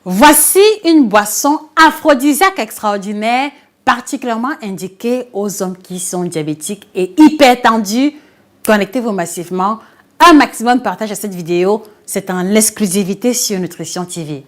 Voici une boisson aphrodisiaque extraordinaire, particulièrement indiquée aux hommes qui sont diabétiques et hypertendus. Connectez-vous massivement. Un maximum de partage à cette vidéo. C'est en exclusivité sur Nutrition TV.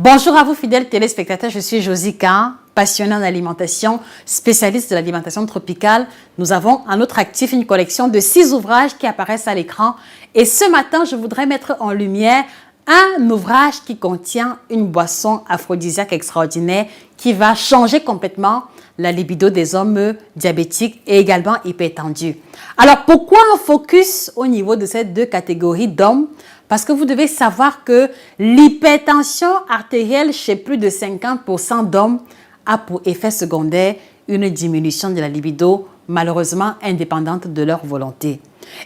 Bonjour à vous fidèles téléspectateurs, je suis Josica, passionnée en alimentation, spécialiste de l'alimentation tropicale. Nous avons à notre actif une collection de 6 ouvrages qui apparaissent à l'écran. Et ce matin, je voudrais mettre en lumière un ouvrage qui contient une boisson aphrodisiaque extraordinaire qui va changer complètement la libido des hommes diabétiques et également hypertendus. Alors, pourquoi un focus au niveau de ces deux catégories d'hommes? Parce que vous devez savoir que l'hypertension artérielle chez plus de 50% d'hommes a pour effet secondaire une diminution de la libido, malheureusement indépendante de leur volonté.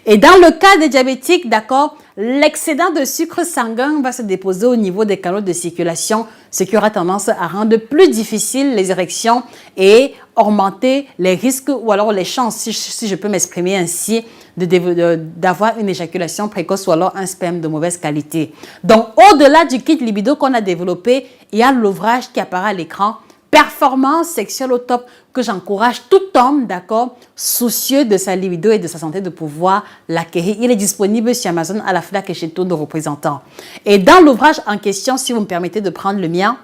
Et dans le cas des diabétiques, d'accord, l'excédent de sucre sanguin va se déposer au niveau des canaux de circulation, ce qui aura tendance à rendre plus difficile les érections et augmenter les risques ou alors les chances, si je peux m'exprimer ainsi, d'avoir une éjaculation précoce ou alors un sperme de mauvaise qualité. Donc, au-delà du kit libido qu'on a développé, il y a l'ouvrage qui apparaît à l'écran, Performance sexuelle au top, que j'encourage tout homme, d'accord, soucieux de sa libido et de sa santé de pouvoir l'acquérir. Il est disponible sur Amazon, à la FNAC et chez tous nos représentants. Et dans l'ouvrage en question, si vous me permettez de prendre le mien,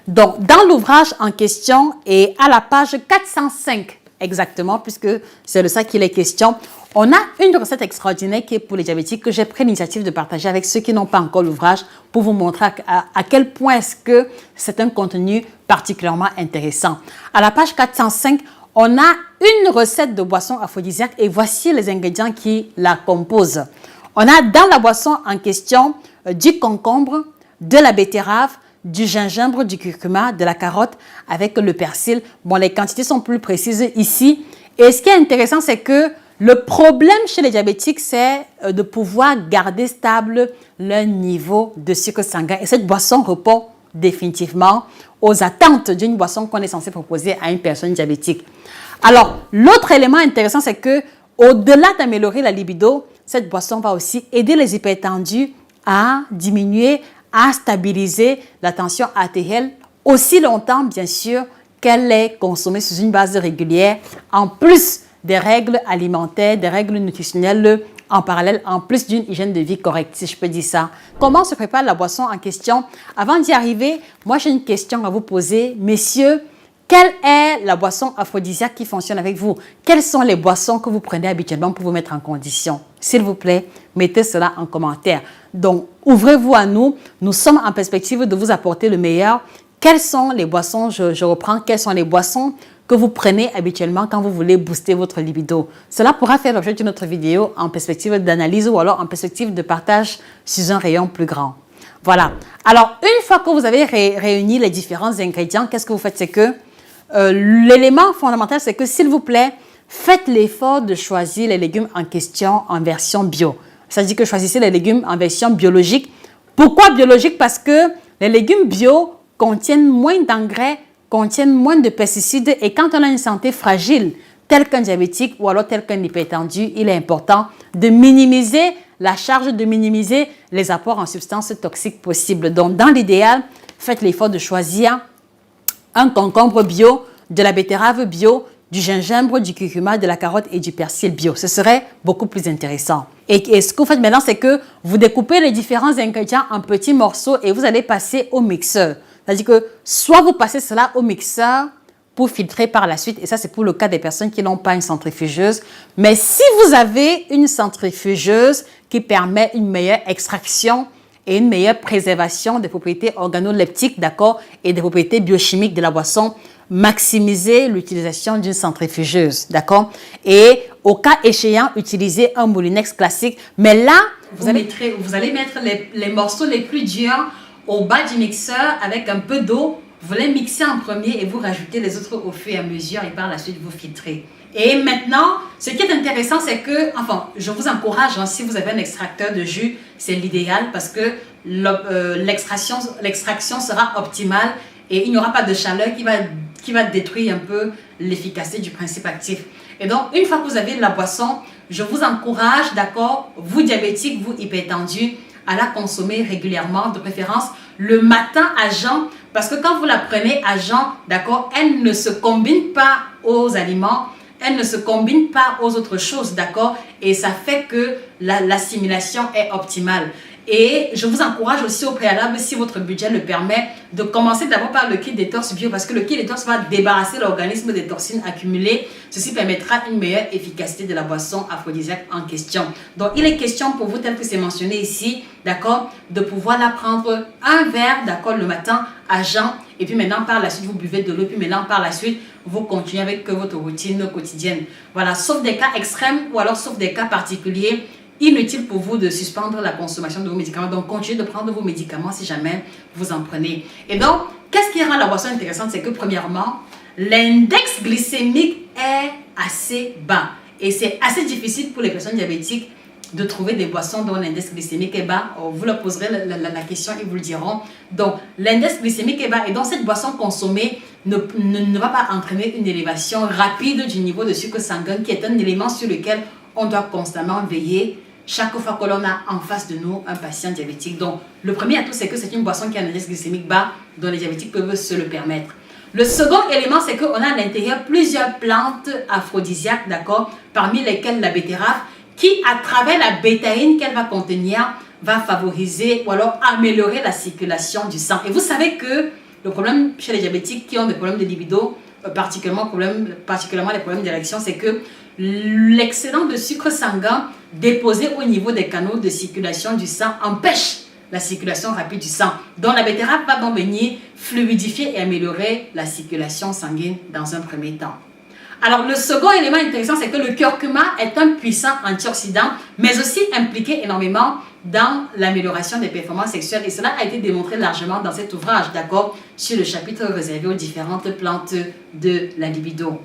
donc dans l'ouvrage en question et à la page 405 exactement, puisque c'est de ça qu'il est question, on a une recette extraordinaire qui est pour les diabétiques que j'ai pris l'initiative de partager avec ceux qui n'ont pas encore l'ouvrage pour vous montrer à quel point est-ce que c'est un contenu particulièrement intéressant. À la page 405, on a une recette de boisson aphrodisiaque et voici les ingrédients qui la composent. On a dans la boisson en question du concombre, de la betterave, du gingembre, du curcuma, de la carotte avec le persil. Bon, les quantités sont plus précises ici. Et ce qui est intéressant, c'est que le problème chez les diabétiques, c'est de pouvoir garder stable leur niveau de sucre sanguin. Et cette boisson répond définitivement aux attentes d'une boisson qu'on est censé proposer à une personne diabétique. Alors, l'autre élément intéressant, c'est que au-delà d'améliorer la libido, cette boisson va aussi aider les hypertendus à diminuer, à stabiliser la tension artérielle aussi longtemps, bien sûr, qu'elle est consommée sous une base régulière, en plus des règles alimentaires, des règles nutritionnelles en parallèle, en plus d'une hygiène de vie correcte, si je peux dire ça. Comment se prépare la boisson en question? Avant d'y arriver, moi j'ai une question à vous poser. Messieurs, quelle est la boisson aphrodisiaque qui fonctionne avec vous? Quelles sont les boissons que vous prenez habituellement pour vous mettre en condition? S'il vous plaît, mettez cela en commentaire. Donc, ouvrez-vous à nous. Nous sommes en perspective de vous apporter le meilleur. Quelles sont les boissons, je reprends, quelles sont les boissons que vous prenez habituellement quand vous voulez booster votre libido? Cela pourra faire l'objet d'une autre vidéo en perspective d'analyse ou alors en perspective de partage sur un rayon plus grand. Voilà. Alors, une fois que vous avez réuni les différents ingrédients, qu'est-ce que vous faites? C'est que l'élément fondamental, c'est que s'il vous plaît, faites l'effort de choisir les légumes en question en version bio. C'est-à-dire que choisissez les légumes en version biologique. Pourquoi biologique? Parce que les légumes bio contiennent moins d'engrais, contiennent moins de pesticides et quand on a une santé fragile, tel qu'un diabétique ou alors tel qu'un hypertendu, il est important de minimiser la charge, de minimiser les apports en substances toxiques possibles. Donc, dans l'idéal, faites l'effort de choisir un concombre bio, de la betterave bio, du gingembre, du curcuma, de la carotte et du persil bio. Ce serait beaucoup plus intéressant. Et ce que vous faites maintenant, c'est que vous découpez les différents ingrédients en petits morceaux et vous allez passer au mixeur. C'est-à-dire que soit vous passez cela au mixeur pour filtrer par la suite, et ça c'est pour le cas des personnes qui n'ont pas une centrifugeuse. Mais si vous avez une centrifugeuse qui permet une meilleure extraction et une meilleure préservation des propriétés organoleptiques, d'accord, et des propriétés biochimiques de la boisson, maximisez l'utilisation d'une centrifugeuse, d'accord? Et au cas échéant, utilisez un moulinex classique. Mais là, vous allez mettre les morceaux les plus durs au bas du mixeur avec un peu d'eau. Vous les mixez en premier et vous rajoutez les autres au fur et à mesure et par la suite vous filtrez. Et maintenant, ce qui est intéressant, c'est que, enfin, je vous encourage, hein, si vous avez un extracteur de jus, c'est l'idéal parce que l'extraction sera optimale et il n'y aura pas de chaleur qui va détruire un peu l'efficacité du principe actif. Et donc, une fois que vous avez la boisson, je vous encourage, d'accord, vous diabétiques, vous hypertendus, à la consommer régulièrement, de préférence le matin à jeun, parce que quand vous la prenez à jeun, d'accord, elle ne se combine pas aux aliments, elle ne se combine pas aux autres choses, d'accord, et ça fait que l'assimilation est optimale. Et je vous encourage aussi au préalable, si votre budget le permet, de commencer d'abord par le kit détox bio parce que le kit détox va débarrasser l'organisme des toxines accumulées. Ceci permettra une meilleure efficacité de la boisson aphrodisiaque en question. Donc, il est question pour vous, tel que c'est mentionné ici, d'accord, de pouvoir la prendre un verre, d'accord, le matin à jeun. Et puis maintenant, par la suite, vous buvez de l'eau. Puis maintenant, par la suite, vous continuez avec votre routine quotidienne. Voilà, sauf des cas extrêmes ou alors sauf des cas particuliers, inutile pour vous de suspendre la consommation de vos médicaments. Donc, continuez de prendre vos médicaments si jamais vous en prenez. Et donc, qu'est-ce qui rend la boisson intéressante? C'est que premièrement, l'index glycémique est assez bas. Et c'est assez difficile pour les personnes diabétiques de trouver des boissons dont l'index glycémique est bas. Vous leur poserez la question et vous le diront. Donc, l'index glycémique est bas. Et donc, cette boisson consommée ne va pas entraîner une élévation rapide du niveau de sucre sanguin, qui est un élément sur lequel on doit constamment veiller chaque fois que l'on a en face de nous un patient diabétique. Donc, le premier atout, c'est que c'est une boisson qui a un index glycémique bas, dont les diabétiques peuvent se le permettre. Le second élément, c'est qu'on a à l'intérieur plusieurs plantes aphrodisiaques, d'accord, parmi lesquelles la betterave, qui, à travers la bétaïne qu'elle va contenir, va favoriser ou alors améliorer la circulation du sang. Et vous savez que le problème chez les diabétiques qui ont des problèmes de libido, particulièrement les problèmes d'érection, c'est que l'excédent de sucre sanguin déposé au niveau des canaux de circulation du sang empêche la circulation rapide du sang. Donc la betterave va donc venir fluidifier et améliorer la circulation sanguine dans un premier temps. Alors le second élément intéressant, c'est que le curcuma est un puissant antioxydant, mais aussi impliqué énormément dans l'amélioration des performances sexuelles. Et cela a été démontré largement dans cet ouvrage, d'accord, sur le chapitre réservé aux différentes plantes de la libido.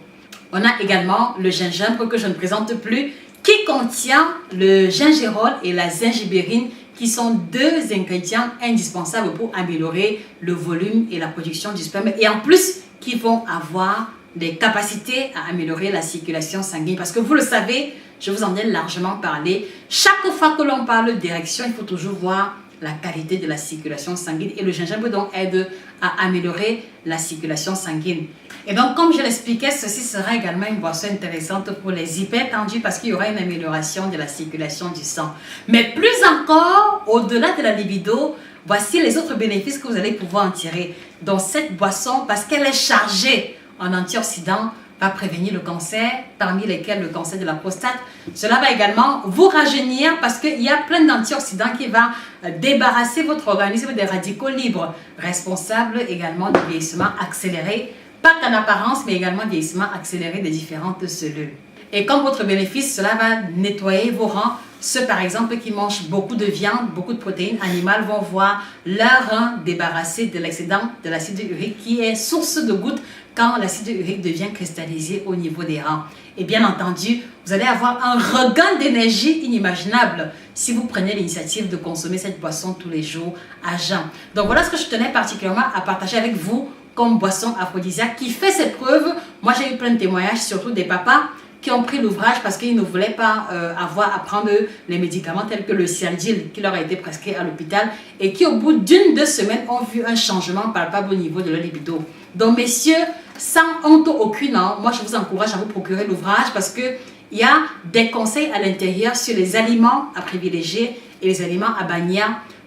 On a également le gingembre que je ne présente plus, qui contient le gingérol et la zingibérine, qui sont deux ingrédients indispensables pour améliorer le volume et la production du sperme. Et en plus, qui vont avoir des capacités à améliorer la circulation sanguine. Parce que vous le savez, je vous en ai largement parlé, chaque fois que l'on parle d'érection, il faut toujours voir la qualité de la circulation sanguine. Et le gingembre donc aide à améliorer la circulation sanguine. Et donc, comme je l'expliquais, ceci sera également une boisson intéressante pour les hypertendus parce qu'il y aura une amélioration de la circulation du sang. Mais plus encore, au-delà de la libido, voici les autres bénéfices que vous allez pouvoir en tirer dans cette boisson parce qu'elle est chargée en antioxydants, va prévenir le cancer, parmi lesquels le cancer de la prostate. Cela va également vous rajeunir parce qu'il y a plein d'antioxydants qui vont débarrasser votre organisme des radicaux libres, responsables également du vieillissement accéléré, pas qu'en apparence, mais également vieillissement accéléré des différentes cellules. Et comme votre bénéfice, cela va nettoyer vos reins. Ceux, par exemple, qui mangent beaucoup de viande, beaucoup de protéines animales vont voir leurs reins débarrassés de l'excédent de l'acide urique qui est source de gouttes quand l'acide urique devient cristallisé au niveau des reins. Et bien entendu, vous allez avoir un regain d'énergie inimaginable si vous prenez l'initiative de consommer cette boisson tous les jours à jeun. Donc voilà ce que je tenais particulièrement à partager avec vous comme boisson aphrodisiaque qui fait ses preuves. Moi, j'ai eu plein de témoignages, surtout des papas qui ont pris l'ouvrage parce qu'ils ne voulaient pas avoir à prendre les médicaments tels que le Cialdil qui leur a été prescrit à l'hôpital et qui, au bout d'1-2 semaines, ont vu un changement palpable au niveau de leur libido. Donc, messieurs, sans honte aucune, hein, moi, je vous encourage à vous procurer l'ouvrage parce qu'il y a des conseils à l'intérieur sur les aliments à privilégier et les aliments à bannir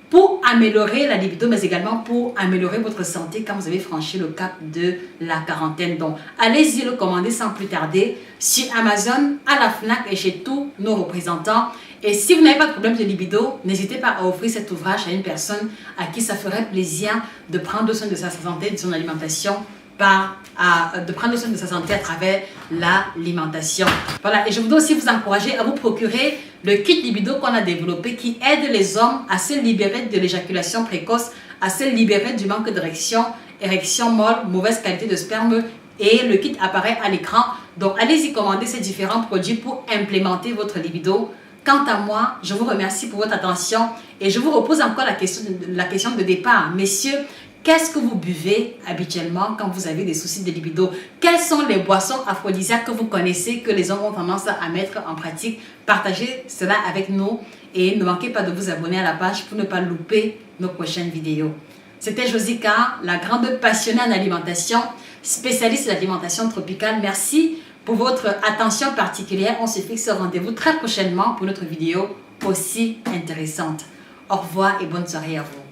pour améliorer la libido, mais également pour améliorer votre santé quand vous avez franchi le cap de la quarantaine. Donc, allez-y le commander sans plus tarder sur Amazon, à la FNAC et chez tous nos représentants. Et si vous n'avez pas de problème de libido, n'hésitez pas à offrir cet ouvrage à une personne à qui ça ferait plaisir de prendre soin de sa santé, de son alimentation, de prendre soin de sa santé à travers l'alimentation. Voilà, et je voudrais aussi vous encourager à vous procurer le kit libido qu'on a développé qui aide les hommes à se libérer de l'éjaculation précoce, à se libérer du manque d'érection, érection molle, mauvaise qualité de sperme. Et le kit apparaît à l'écran. Donc, allez-y commander ces différents produits pour implémenter votre libido. Quant à moi, je vous remercie pour votre attention et je vous repose encore la question de départ. Messieurs, qu'est-ce que vous buvez habituellement quand vous avez des soucis de libido? Quelles sont les boissons aphrodisiaques que vous connaissez, que les hommes ont tendance à mettre en pratique? Partagez cela avec nous et ne manquez pas de vous abonner à la page pour ne pas louper nos prochaines vidéos. C'était Josica, la grande passionnée en alimentation, spécialiste de l'alimentation tropicale. Merci pour votre attention particulière. On se fixe au rendez-vous très prochainement pour notre vidéo aussi intéressante. Au revoir et bonne soirée à vous.